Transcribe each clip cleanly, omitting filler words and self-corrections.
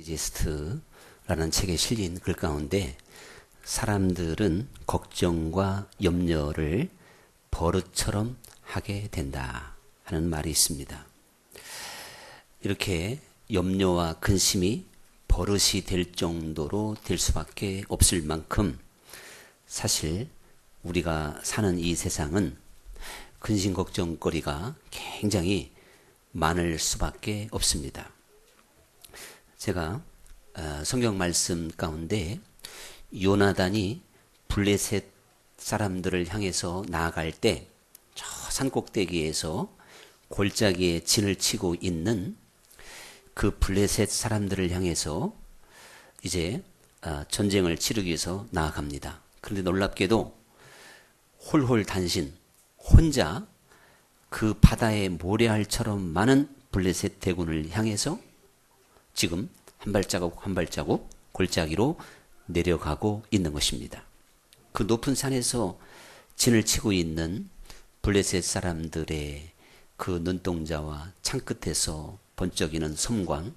다이제스트라는 책에 실린 글 가운데 사람들은 걱정과 염려를 버릇처럼 하게 된다 하는 말이 있습니다. 이렇게 염려와 근심이 버릇이 될 정도로 될 수밖에 없을 만큼 사실 우리가 사는 이 세상은 근심 걱정거리가 굉장히 많을 수밖에 없습니다. 제가 성경 말씀 가운데 요나단이 블레셋 사람들을 향해서 나아갈 때 저 산꼭대기에서 골짜기에 진을 치고 있는 그 블레셋 사람들을 향해서 이제 전쟁을 치르기 위해서 나아갑니다. 그런데 놀랍게도 홀홀단신 혼자 그 바다의 모래알처럼 많은 블레셋 대군을 향해서 지금 한 발자국 한 발자국 골짜기로 내려가고 있는 것입니다. 그 높은 산에서 진을 치고 있는 블레셋 사람들의 그 눈동자와 창끝에서 번쩍이는 섬광,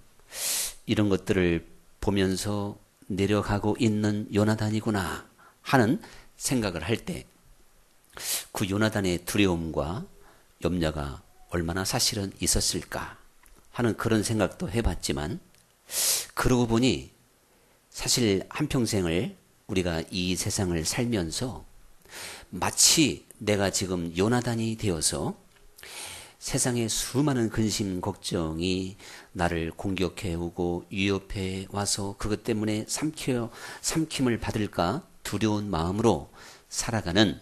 이런 것들을 보면서 내려가고 있는 요나단이구나 하는 생각을 할 때 그 요나단의 두려움과 염려가 얼마나 사실은 있었을까 하는 그런 생각도 해봤지만, 그러고 보니 사실 한평생을 우리가 이 세상을 살면서 마치 내가 지금 요나단이 되어서 세상의 수많은 근심 걱정이 나를 공격해 오고 위협해 와서 그것 때문에 삼킴을 받을까 두려운 마음으로 살아가는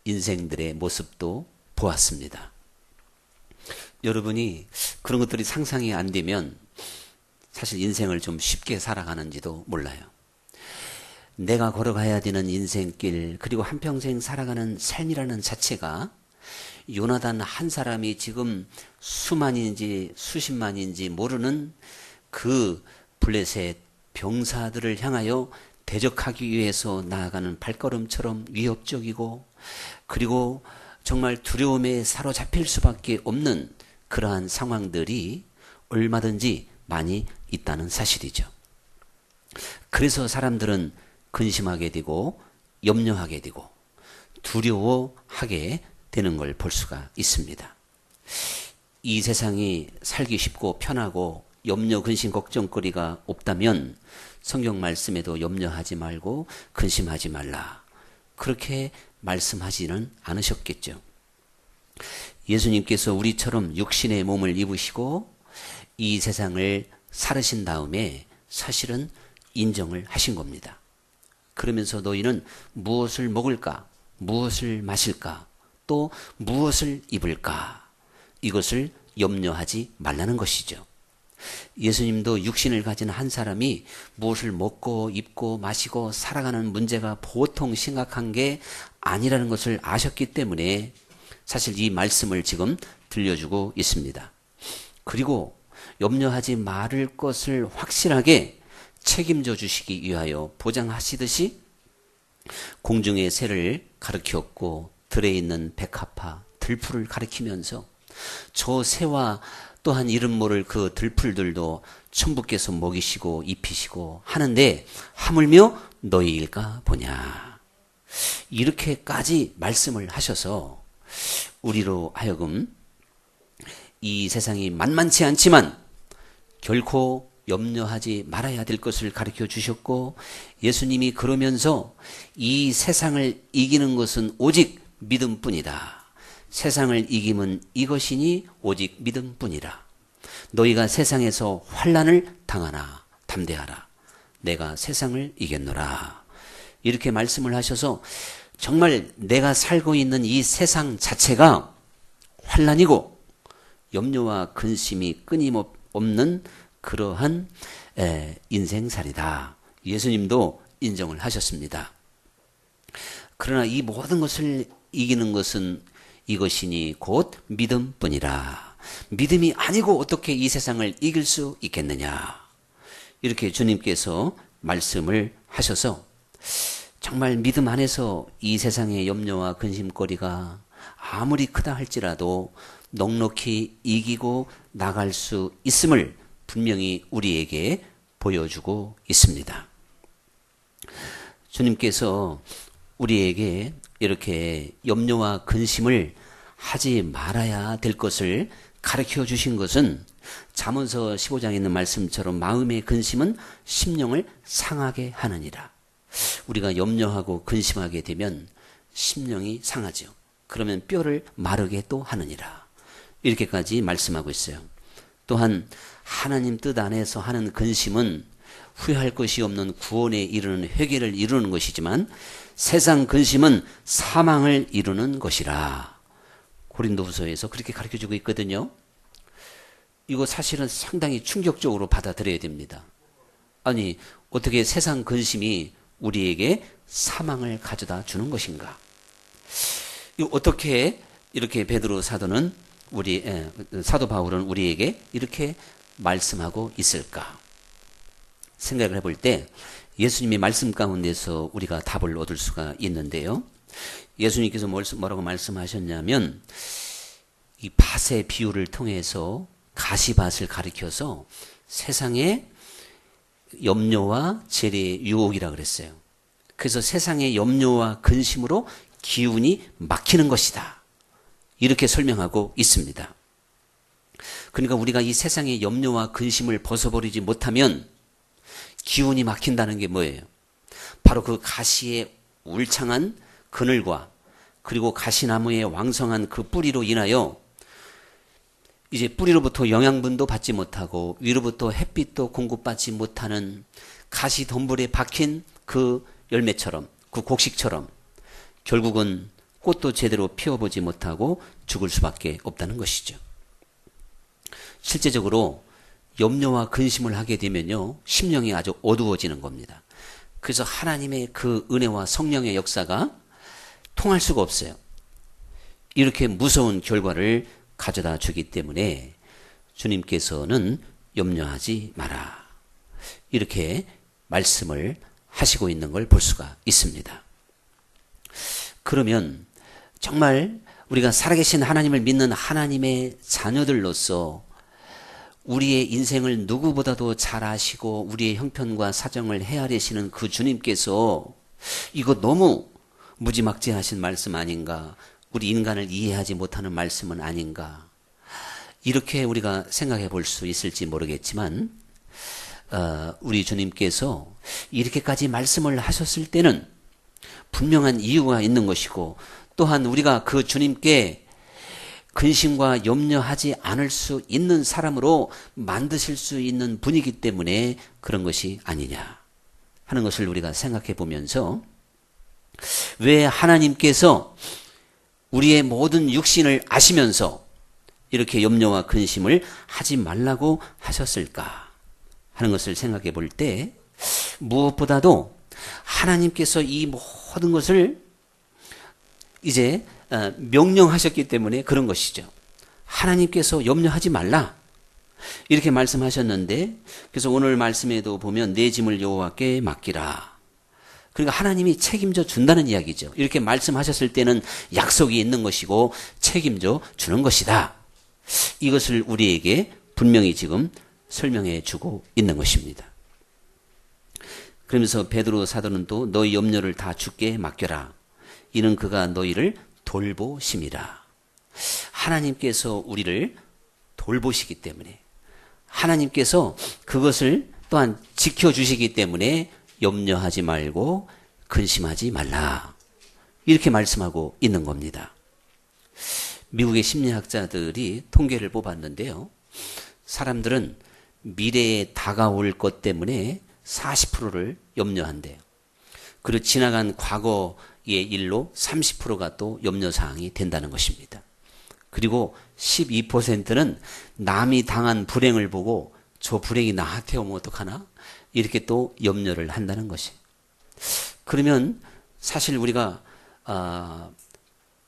인생들의 모습도 보았습니다. 여러분이 그런 것들이 상상이 안 되면 사실 인생을 좀 쉽게 살아가는지도 몰라요. 내가 걸어가야 되는 인생길, 그리고 한평생 살아가는 삶이라는 자체가 요나단 한 사람이 지금 수만인지 수십만인지 모르는 그 블레셋 병사들을 향하여 대적하기 위해서 나아가는 발걸음처럼 위협적이고, 그리고 정말 두려움에 사로잡힐 수밖에 없는 그러한 상황들이 얼마든지 많이 있다는 사실이죠. 그래서 사람들은 근심하게 되고 염려하게 되고 두려워하게 되는 걸 볼 수가 있습니다. 이 세상이 살기 쉽고 편하고 염려, 근심, 걱정거리가 없다면 성경 말씀에도 염려하지 말고 근심하지 말라, 그렇게 말씀하지는 않으셨겠죠. 예수님께서 우리처럼 육신의 몸을 입으시고 이 세상을 살으신 다음에 사실은 인정을 하신 겁니다. 그러면서 너희는 무엇을 먹을까, 무엇을 마실까, 또 무엇을 입을까, 이것을 염려하지 말라는 것이죠. 예수님도 육신을 가진 한 사람이 무엇을 먹고 입고 마시고 살아가는 문제가 보통 심각한 게 아니라는 것을 아셨기 때문에 사실 이 말씀을 지금 들려주고 있습니다. 그리고 염려하지 말을 것을 확실하게 책임져 주시기 위하여 보장하시듯이 공중의 새를 가르쳤고 들에 있는 백합화, 들풀을 가리키면서 저 새와 또한 이름 모를 그 들풀들도 천부께서 먹이시고 입히시고 하는데 하물며 너희일까 보냐, 이렇게까지 말씀을 하셔서 우리로 하여금 이 세상이 만만치 않지만 결코 염려하지 말아야 될 것을 가르쳐 주셨고, 예수님이 그러면서 이 세상을 이기는 것은 오직 믿음뿐이다. 세상을 이김은 이것이니 오직 믿음뿐이라. 너희가 세상에서 환난을 당하나 담대하라. 내가 세상을 이겼노라. 이렇게 말씀을 하셔서 정말 내가 살고 있는 이 세상 자체가 환난이고 염려와 근심이 끊임없는 그러한 인생살이다. 예수님도 인정을 하셨습니다. 그러나 이 모든 것을 이기는 것은 이것이니 곧 믿음뿐이라. 믿음이 아니고 어떻게 이 세상을 이길 수 있겠느냐, 이렇게 주님께서 말씀을 하셔서 정말 믿음 안에서 이 세상의 염려와 근심거리가 아무리 크다 할지라도 넉넉히 이기고 나갈 수 있음을 분명히 우리에게 보여주고 있습니다. 주님께서 우리에게 이렇게 염려와 근심을 하지 말아야 될 것을 가르쳐 주신 것은 잠언서 15장에 있는 말씀처럼 마음의 근심은 심령을 상하게 하느니라. 우리가 염려하고 근심하게 되면 심령이 상하죠. 그러면 뼈를 마르게 또 하느니라. 이렇게까지 말씀하고 있어요. 또한 하나님 뜻 안에서 하는 근심은 후회할 것이 없는 구원에 이르는 회개를 이루는 것이지만 세상 근심은 사망을 이루는 것이라. 고린도후서에서 그렇게 가르쳐주고 있거든요. 이거 사실은 상당히 충격적으로 받아들여야 됩니다. 아니, 어떻게 세상 근심이 우리에게 사망을 가져다 주는 것인가? 이거 어떻게 이렇게 베드로 사도는 사도 바울은 우리에게 이렇게 말씀하고 있을까? 생각을 해볼 때 예수님의 말씀 가운데서 우리가 답을 얻을 수가 있는데요. 예수님께서 뭐라고 말씀하셨냐면 이 밭의 비유를 통해서 가시밭을 가리켜서 세상의 염려와 재래의 유혹이라 그랬어요. 그래서 세상의 염려와 근심으로 기운이 막히는 것이다. 이렇게 설명하고 있습니다. 그러니까 우리가 이 세상의 염려와 근심을 벗어버리지 못하면 기운이 막힌다는 게 뭐예요? 바로 그 가시의 울창한 그늘과 그리고 가시나무의 왕성한 그 뿌리로 인하여 이제 뿌리로부터 영양분도 받지 못하고 위로부터 햇빛도 공급받지 못하는 가시 덤불에 박힌 그 열매처럼, 그 곡식처럼 결국은 꽃도 제대로 피워보지 못하고 죽을 수밖에 없다는 것이죠. 실제적으로 염려와 근심을 하게 되면요, 심령이 아주 어두워지는 겁니다. 그래서 하나님의 그 은혜와 성령의 역사가 통할 수가 없어요. 이렇게 무서운 결과를 가져다 주기 때문에 주님께서는 염려하지 마라. 이렇게 말씀을 하시고 있는 걸 볼 수가 있습니다. 그러면 정말 우리가 살아계신 하나님을 믿는 하나님의 자녀들로서 우리의 인생을 누구보다도 잘 아시고 우리의 형편과 사정을 헤아리시는 그 주님께서 이거 너무 무지막지하신 말씀 아닌가? 우리 인간을 이해하지 못하는 말씀은 아닌가? 이렇게 우리가 생각해 볼 수 있을지 모르겠지만 우리 주님께서 이렇게까지 말씀을 하셨을 때는 분명한 이유가 있는 것이고 또한 우리가 그 주님께 근심과 염려하지 않을 수 있는 사람으로 만드실 수 있는 분이기 때문에 그런 것이 아니냐 하는 것을 우리가 생각해 보면서 왜 하나님께서 우리의 모든 육신을 아시면서 이렇게 염려와 근심을 하지 말라고 하셨을까 하는 것을 생각해 볼 때 무엇보다도 하나님께서 이 모든 것을 이제 명령하셨기 때문에 그런 것이죠. 하나님께서 염려하지 말라 이렇게 말씀하셨는데 그래서 오늘 말씀에도 보면 내 짐을 여호와께 맡기라. 그러니까 하나님이 책임져 준다는 이야기죠. 이렇게 말씀하셨을 때는 약속이 있는 것이고 책임져 주는 것이다. 이것을 우리에게 분명히 지금 설명해 주고 있는 것입니다. 그러면서 베드로 사도는 또 너희 염려를 다 주께 맡겨라. 이는 그가 너희를 돌보심이라. 하나님께서 우리를 돌보시기 때문에 하나님께서 그것을 또한 지켜주시기 때문에 염려하지 말고 근심하지 말라. 이렇게 말씀하고 있는 겁니다. 미국의 심리학자들이 통계를 뽑았는데요. 사람들은 미래에 다가올 것 때문에 40%를 염려한대요. 그리고 지나간 과거의 일로 30%가 또 염려사항이 된다는 것입니다. 그리고 12%는 남이 당한 불행을 보고 저 불행이 나한테 오면 어떡하나? 이렇게 또 염려를 한다는 것이. 그러면 사실 우리가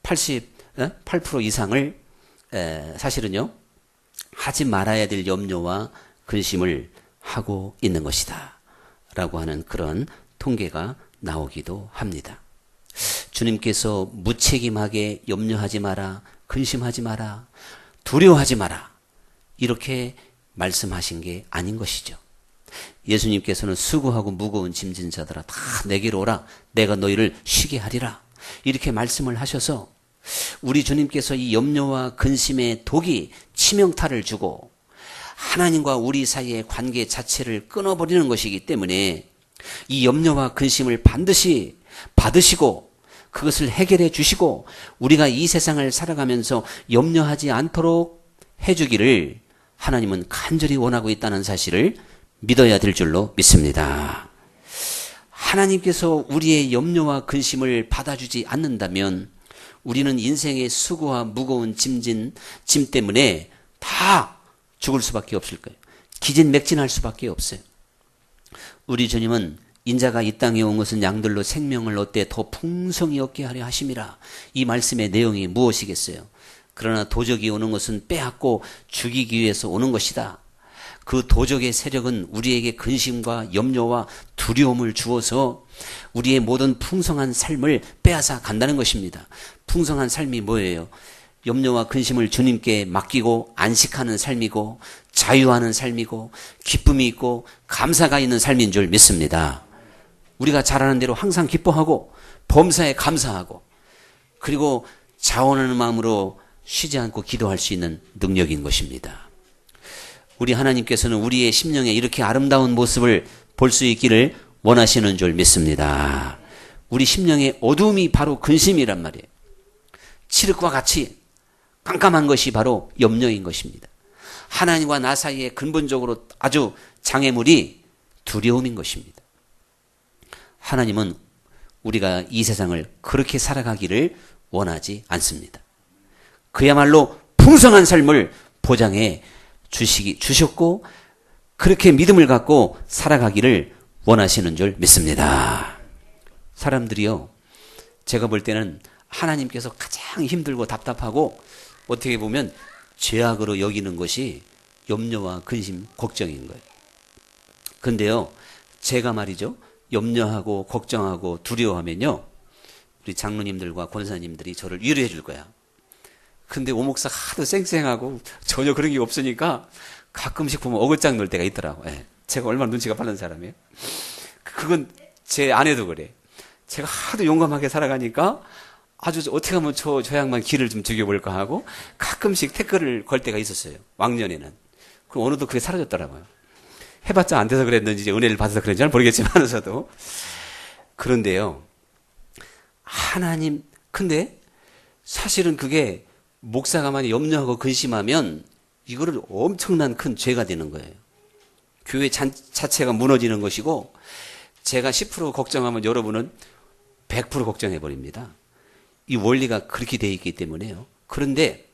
88% 이상을 사실은요 하지 말아야 될 염려와 근심을 하고 있는 것이다 라고 하는 그런 통계가 나오기도 합니다. 주님께서 무책임하게 염려하지 마라, 근심하지 마라, 두려워하지 마라 이렇게 말씀하신 게 아닌 것이죠. 예수님께서는 수고하고 무거운 짐진 자들아 다 내게로 오라. 내가 너희를 쉬게 하리라. 이렇게 말씀을 하셔서 우리 주님께서 이 염려와 근심의 독이 치명타를 주고 하나님과 우리 사이의 관계 자체를 끊어버리는 것이기 때문에 이 염려와 근심을 반드시 받으시고 그것을 해결해 주시고 우리가 이 세상을 살아가면서 염려하지 않도록 해주기를 하나님은 간절히 원하고 있다는 사실을 믿어야 될 줄로 믿습니다. 하나님께서 우리의 염려와 근심을 받아주지 않는다면 우리는 인생의 수고와 무거운 짐 때문에 다 죽을 수밖에 없을 거예요. 기진맥진할 수밖에 없어요. 우리 주님은 인자가 이 땅에 온 것은 양들로 생명을 얻되 더 풍성히 얻게 하려 하심이라. 이 말씀의 내용이 무엇이겠어요? 그러나 도적이 오는 것은 빼앗고 죽이기 위해서 오는 것이다. 그 도적의 세력은 우리에게 근심과 염려와 두려움을 주어서 우리의 모든 풍성한 삶을 빼앗아 간다는 것입니다. 풍성한 삶이 뭐예요? 염려와 근심을 주님께 맡기고 안식하는 삶이고 자유하는 삶이고 기쁨이 있고 감사가 있는 삶인 줄 믿습니다. 우리가 잘하는 대로 항상 기뻐하고 범사에 감사하고 그리고 자원하는 마음으로 쉬지 않고 기도할 수 있는 능력인 것입니다. 우리 하나님께서는 우리의 심령에 이렇게 아름다운 모습을 볼 수 있기를 원하시는 줄 믿습니다. 우리 심령의 어두움이 바로 근심이란 말이에요. 칠흑과 같이 깜깜한 것이 바로 염려인 것입니다. 하나님과 나 사이에 근본적으로 아주 장애물이 두려움인 것입니다. 하나님은 우리가 이 세상을 그렇게 살아가기를 원하지 않습니다. 그야말로 풍성한 삶을 보장해 주셨고 그렇게 믿음을 갖고 살아가기를 원하시는 줄 믿습니다. 사람들이요, 제가 볼 때는 하나님께서 가장 힘들고 답답하고 어떻게 보면 죄악으로 여기는 것이 염려와 근심, 걱정인 거예요. 근데요, 제가 말이죠, 염려하고 걱정하고 두려워하면요, 우리 장로님들과 권사님들이 저를 위로해 줄 거야. 근데 오목사 하도 쌩쌩하고 전혀 그런 게 없으니까 가끔씩 보면 어글짝 놀 때가 있더라고. 예. 제가 얼마나 눈치가 빠른 사람이에요. 그건 제 아내도 그래. 제가 하도 용감하게 살아가니까 아주 어떻게 하면 저 양반 길을 좀 죽여볼까 하고 가끔씩 태클을 걸 때가 있었어요. 왕년에는. 그럼 어느덧 그게 사라졌더라고요. 해봤자 안 돼서 그랬는지 이제 은혜를 받아서 그랬는지 는 모르겠지만서도. 그런데요, 하나님, 근데 사실은 그게 목사가 많이 염려하고 근심하면 이거를 엄청난 큰 죄가 되는 거예요. 교회 자체가 무너지는 것이고 제가 10% 걱정하면 여러분은 100% 걱정해 버립니다. 이 원리가 그렇게 돼 있기 때문에요. 그런데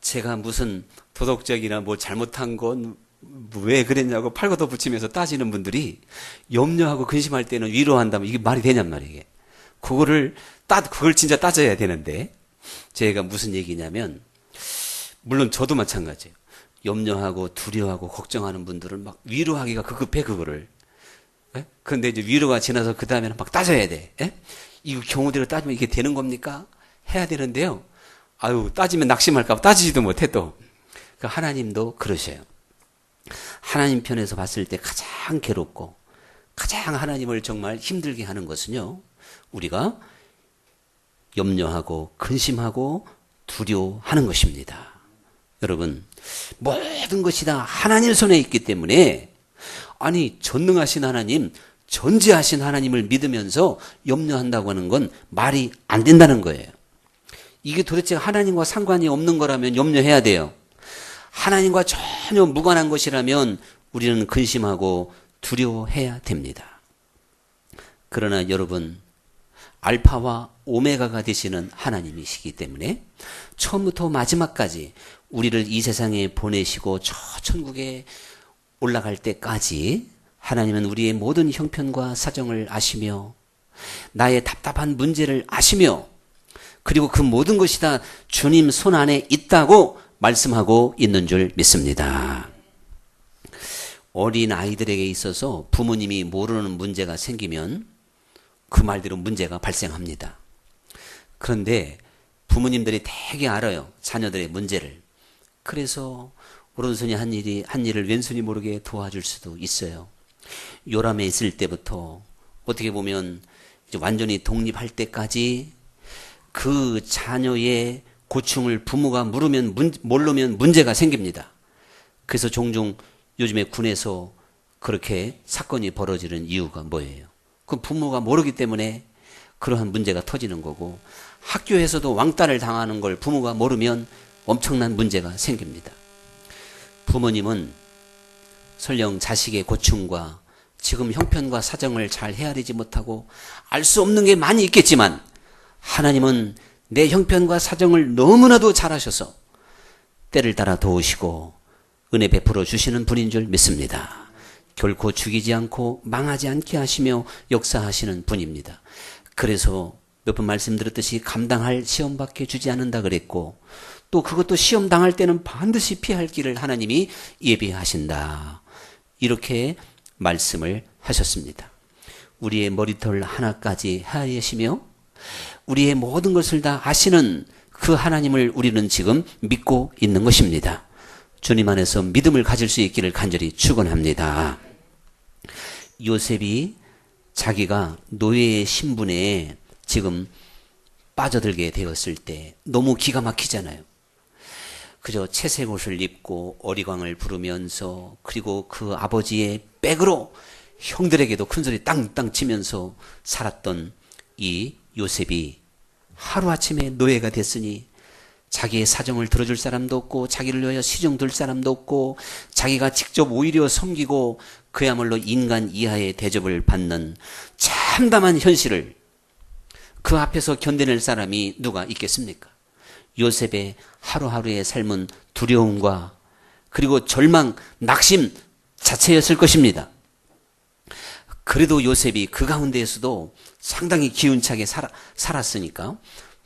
제가 무슨 도덕적이나 뭐 잘못한 건 왜 그랬냐고 팔걷어 붙이면서 따지는 분들이 염려하고 근심할 때는 위로한다면 이게 말이 되냔 말이에요. 그걸 진짜 따져야 되는데 제가 무슨 얘기냐면 물론 저도 마찬가지예요. 염려하고 두려워하고 걱정하는 분들은 막 위로하기가 급급해 그거를. 그런데 이제 위로가 지나서 그 다음에는 막 따져야 돼. 이 경우대로 따지면 이게 되는 겁니까? 해야 되는데요. 아유, 따지면 낙심할까 봐 따지지도 못해 또. 그러니까 하나님도 그러셔요. 하나님 편에서 봤을 때 가장 괴롭고 가장 하나님을 정말 힘들게 하는 것은요, 우리가 염려하고 근심하고 두려워하는 것입니다. 여러분, 모든 것이 다 하나님 손에 있기 때문에 아니 전능하신 하나님, 전지하신 하나님을 믿으면서 염려한다고 하는 건 말이 안 된다는 거예요. 이게 도대체 하나님과 상관이 없는 거라면 염려해야 돼요. 하나님과 전혀 무관한 것이라면 우리는 근심하고 두려워해야 됩니다. 그러나 여러분, 알파와 오메가가 되시는 하나님이시기 때문에 처음부터 마지막까지 우리를 이 세상에 보내시고 저 천국에 올라갈 때까지 하나님은 우리의 모든 형편과 사정을 아시며 나의 답답한 문제를 아시며 그리고 그 모든 것이 다 주님 손 안에 있다고 말씀하고 있는 줄 믿습니다. 어린 아이들에게 있어서 부모님이 모르는 문제가 생기면 그 말대로 문제가 발생합니다. 그런데 부모님들이 되게 알아요. 자녀들의 문제를. 그래서 오른손이 한 일을 왼손이 모르게 도와줄 수도 있어요. 요람에 있을 때부터 어떻게 보면 이제 완전히 독립할 때까지 그 자녀의 고충을 부모가 모르면 문제가 생깁니다. 그래서 종종 요즘에 군에서 그렇게 사건이 벌어지는 이유가 뭐예요? 그 부모가 모르기 때문에 그러한 문제가 터지는 거고, 학교에서도 왕따를 당하는 걸 부모가 모르면 엄청난 문제가 생깁니다. 부모님은 설령 자식의 고충과 지금 형편과 사정을 잘 헤아리지 못하고 알 수 없는 게 많이 있겠지만, 하나님은 내 형편과 사정을 너무나도 잘 아셔서 때를 따라 도우시고 은혜 베풀어 주시는 분인 줄 믿습니다. 결코 죽이지 않고 망하지 않게 하시며 역사하시는 분입니다. 그래서 몇 번 말씀드렸듯이 감당할 시험밖에 주지 않는다 그랬고, 또 그것도 시험 당할 때는 반드시 피할 길을 하나님이 예비하신다, 이렇게 말씀을 하셨습니다. 우리의 머리털 하나까지 헤아리시며 우리의 모든 것을 다 아시는 그 하나님을 우리는 지금 믿고 있는 것입니다. 주님 안에서 믿음을 가질 수 있기를 간절히 축원합니다. 요셉이 자기가 노예의 신분에 지금 빠져들게 되었을 때 너무 기가 막히잖아요. 그저 채색 옷을 입고 어리광을 부르면서, 그리고 그 아버지의 백으로 형들에게도 큰소리 땅땅 치면서 살았던 이 요셉이 하루아침에 노예가 됐으니 자기의 사정을 들어줄 사람도 없고, 자기를 위하여 시중 들 사람도 없고, 자기가 직접 오히려 섬기고 그야말로 인간 이하의 대접을 받는 참담한 현실을 그 앞에서 견뎌낼 사람이 누가 있겠습니까? 요셉의 하루하루의 삶은 두려움과 그리고 절망, 낙심 자체였을 것입니다. 그래도 요셉이 그 가운데에서도 상당히 기운차게 살았으니까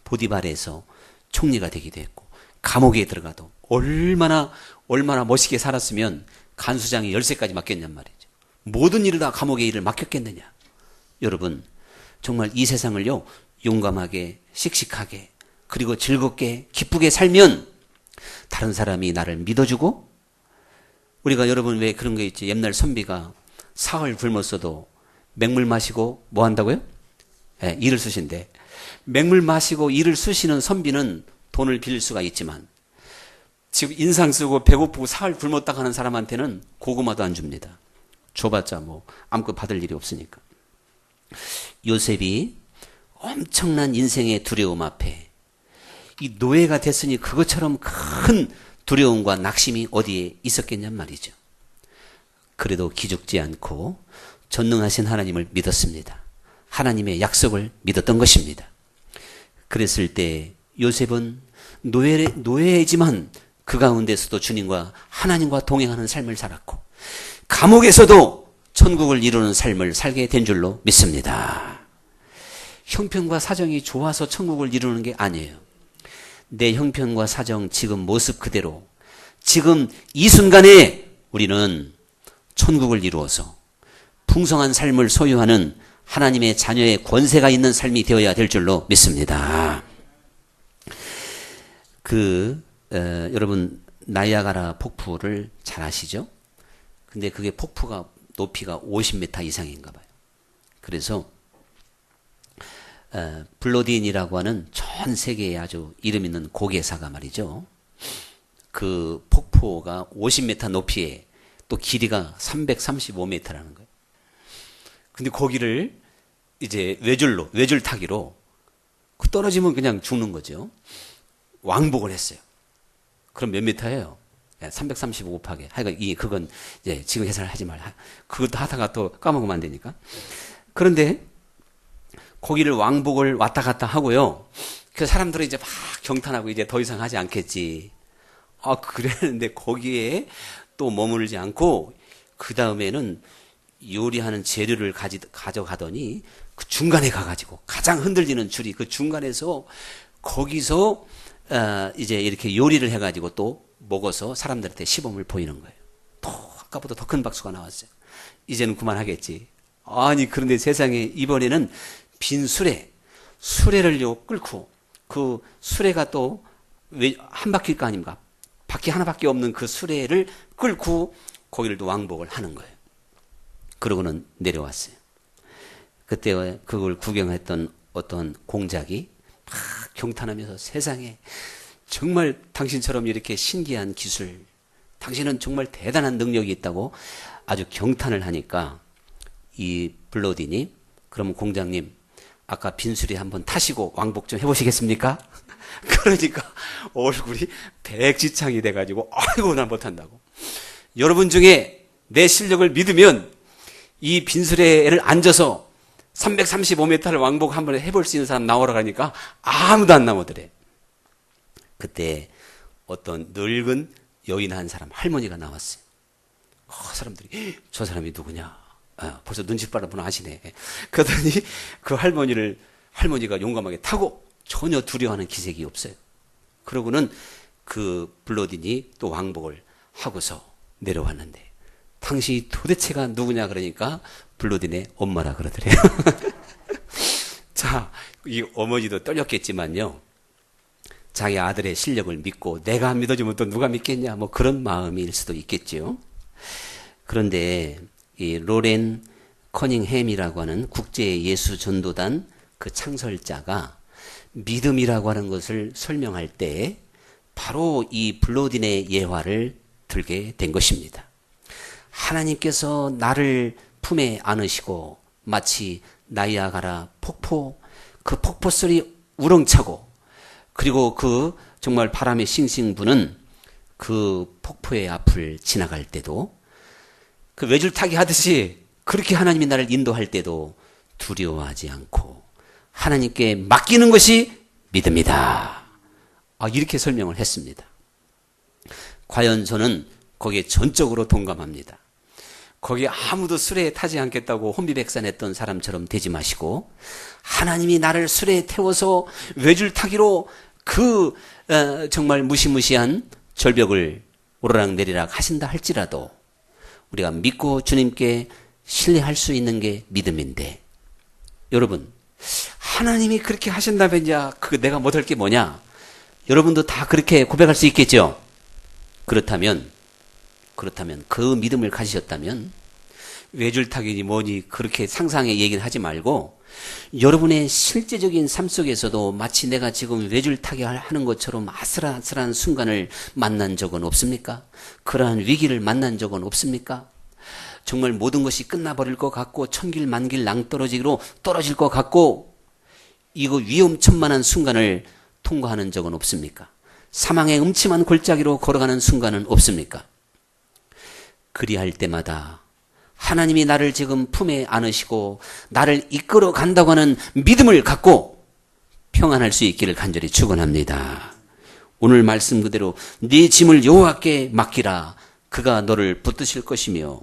보디발에서 총리가 되기도 했고, 감옥에 들어가도 얼마나 멋있게 살았으면 간수장이 10세까지 맡겼냔 말이죠. 모든 일을 다 감옥의 일을 맡겼겠느냐. 여러분, 정말 이 세상을요, 용감하게 씩씩하게 그리고 즐겁게 기쁘게 살면 다른 사람이 나를 믿어주고, 우리가 여러분 왜 그런 거 있지? 옛날 선비가 사흘 굶었어도 맹물 마시고 뭐 한다고요? 네, 이를 쑤신대. 맹물 마시고 이를 쑤시는 선비는 돈을 빌릴 수가 있지만, 지금 인상 쓰고 배고프고 사흘 굶었다 하는 사람한테는 고구마도 안 줍니다. 줘봤자 뭐 아무것도 받을 일이 없으니까. 요셉이 엄청난 인생의 두려움 앞에 이 노예가 됐으니 그것처럼 큰 두려움과 낙심이 어디에 있었겠냔 말이죠. 그래도 기죽지 않고 전능하신 하나님을 믿었습니다. 하나님의 약속을 믿었던 것입니다. 그랬을 때 요셉은 노예이지만 그 가운데서도 주님과 하나님과 동행하는 삶을 살았고, 감옥에서도 천국을 이루는 삶을 살게 된 줄로 믿습니다. 형편과 사정이 좋아서 천국을 이루는 게 아니에요. 내 형편과 사정 지금 모습 그대로 지금 이 순간에 우리는 천국을 이루어서 풍성한 삶을 소유하는 하나님의 자녀의 권세가 있는 삶이 되어야 될 줄로 믿습니다. 여러분 나이아가라 폭포를 잘 아시죠? 근데 그게 폭포가 높이가 50m 이상인가 봐요. 그래서 블로딘이라고 하는 전 세계에 아주 이름 있는 고개사가 말이죠. 그 폭포가 50m 높이에 또 길이가 335m라는 거예요. 근데 거기를 이제 외줄 타기로 떨어지면 그냥 죽는 거죠. 왕복을 했어요. 그럼 몇 미터예요? 335 곱하기. 하여간 그건 이제 지금 계산을 하지 말라. 그것도 하다가 또 까먹으면 안 되니까. 그런데 거기를 왕복을 왔다 갔다 하고요. 그 사람들은 이제 막 경탄하고 이제 더 이상 하지 않겠지. 그랬는데 거기에 또 머무르지 않고 그 다음에는 요리하는 재료를 가져가더니 그 중간에 가가지고 가장 흔들리는 줄이 그 중간에서 거기서 이제 이렇게 요리를 해가지고 또 먹어서 사람들한테 시범을 보이는 거예요. 아까보다 더 큰 박수가 나왔어요. 이제는 그만하겠지. 아니 그런데 세상에 이번에는 빈 수레를요 끌고 그 수레가 또 한 바퀴일 거 아닙니까? 바퀴 하나밖에 없는 그 수레를 끌고 거기를 또 왕복을 하는 거예요. 그러고는 내려왔어요. 그때 그걸 구경했던 어떤 공작이 막 경탄하면서 세상에 정말 당신처럼 이렇게 신기한 기술, 당신은 정말 대단한 능력이 있다고 아주 경탄을 하니까 이 블러딘이 그러면 공장님 아까 빈수레 한번 타시고 왕복 좀 해보시겠습니까? 그러니까 얼굴이 백지창이 돼가지고 아이고 난 못한다고. 여러분 중에 내 실력을 믿으면 이 빈수레를 앉아서 335m를 왕복 한번 해볼 수 있는 사람 나오라 하니까 아무도 안 나오더래. 그때 어떤 늙은 여인 한 사람, 할머니가 나왔어요. 사람들이 저 사람이 누구냐? 벌써 눈치 빠른 분 아시네. 그러더니 그 할머니가 용감하게 타고 전혀 두려워하는 기색이 없어요. 그러고는 그 블러딘이 또 왕복을 하고서 내려왔는데 당신이 도대체가 누구냐 그러니까 블러딘의 엄마라 그러더래요. 자, 이 어머니도 떨렸겠지만요. 자기 아들의 실력을 믿고 내가 안 믿어주면 또 누가 믿겠냐 뭐 그런 마음일 수도 있겠죠. 그런데 이 로렌 커닝햄이라고 하는 국제 예수 전도단 그 창설자가 믿음이라고 하는 것을 설명할 때 바로 이 블러딘의 예화를 들게 된 것입니다. 하나님께서 나를 품에 안으시고 마치 나이아가라 폭포, 그 폭포 소리 우렁차고 그리고 그 정말 바람이 싱싱 부는 그 폭포의 앞을 지나갈 때도 그 외줄타기 하듯이 그렇게 하나님이 나를 인도할 때도 두려워하지 않고 하나님께 맡기는 것이 믿음이다. 이렇게 설명을 했습니다. 과연 저는 거기에 전적으로 동감합니다. 거기에 아무도 수레에 타지 않겠다고 혼비백산했던 사람처럼 되지 마시고 하나님이 나를 수레에 태워서 외줄타기로 그 정말 무시무시한 절벽을 오르락내리락 하신다 할지라도 우리가 믿고 주님께 신뢰할 수 있는 게 믿음인데 여러분 하나님이 그렇게 하신다면야 그 내가 못할 게 뭐냐? 여러분도 다 그렇게 고백할 수 있겠죠? 그렇다면 그 믿음을 가지셨다면 외줄타기니 뭐니 그렇게 상상의 얘기를 하지 말고 여러분의 실제적인 삶 속에서도 마치 내가 지금 외줄타기 하는 것처럼 아슬아슬한 순간을 만난 적은 없습니까? 그러한 위기를 만난 적은 없습니까? 정말 모든 것이 끝나버릴 것 같고 천길만길 낭떠러지기로 떨어질 것 같고 이거 위험천만한 순간을 통과하는 적은 없습니까? 사망의 음침한 골짜기로 걸어가는 순간은 없습니까? 그리할 때마다 하나님이 나를 지금 품에 안으시고 나를 이끌어 간다고 하는 믿음을 갖고 평안할 수 있기를 간절히 축원합니다. 오늘 말씀 그대로 네 짐을 여호와께 맡기라. 그가 너를 붙드실 것이며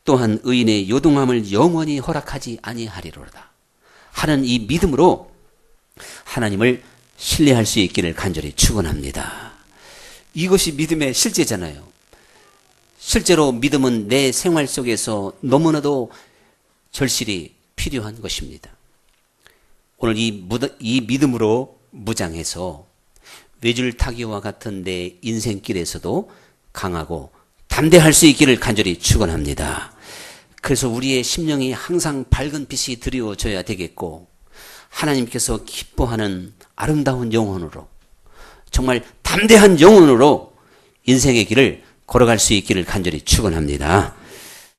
또한 의인의 요동함을 영원히 허락하지 아니하리로다 하는 이 믿음으로 하나님을 신뢰할 수 있기를 간절히 축원합니다. 이것이 믿음의 실제잖아요. 실제로 믿음은 내 생활 속에서 너무나도 절실히 필요한 것입니다. 오늘 이 믿음으로 무장해서 외줄타기와 같은 내 인생길에서도 강하고 담대할 수 있기를 간절히 축원합니다. 그래서 우리의 심령이 항상 밝은 빛이 드리워져야 되겠고 하나님께서 기뻐하는 아름다운 영혼으로 정말 담대한 영혼으로 인생의 길을 걸어갈 수 있기를 간절히 축원합니다.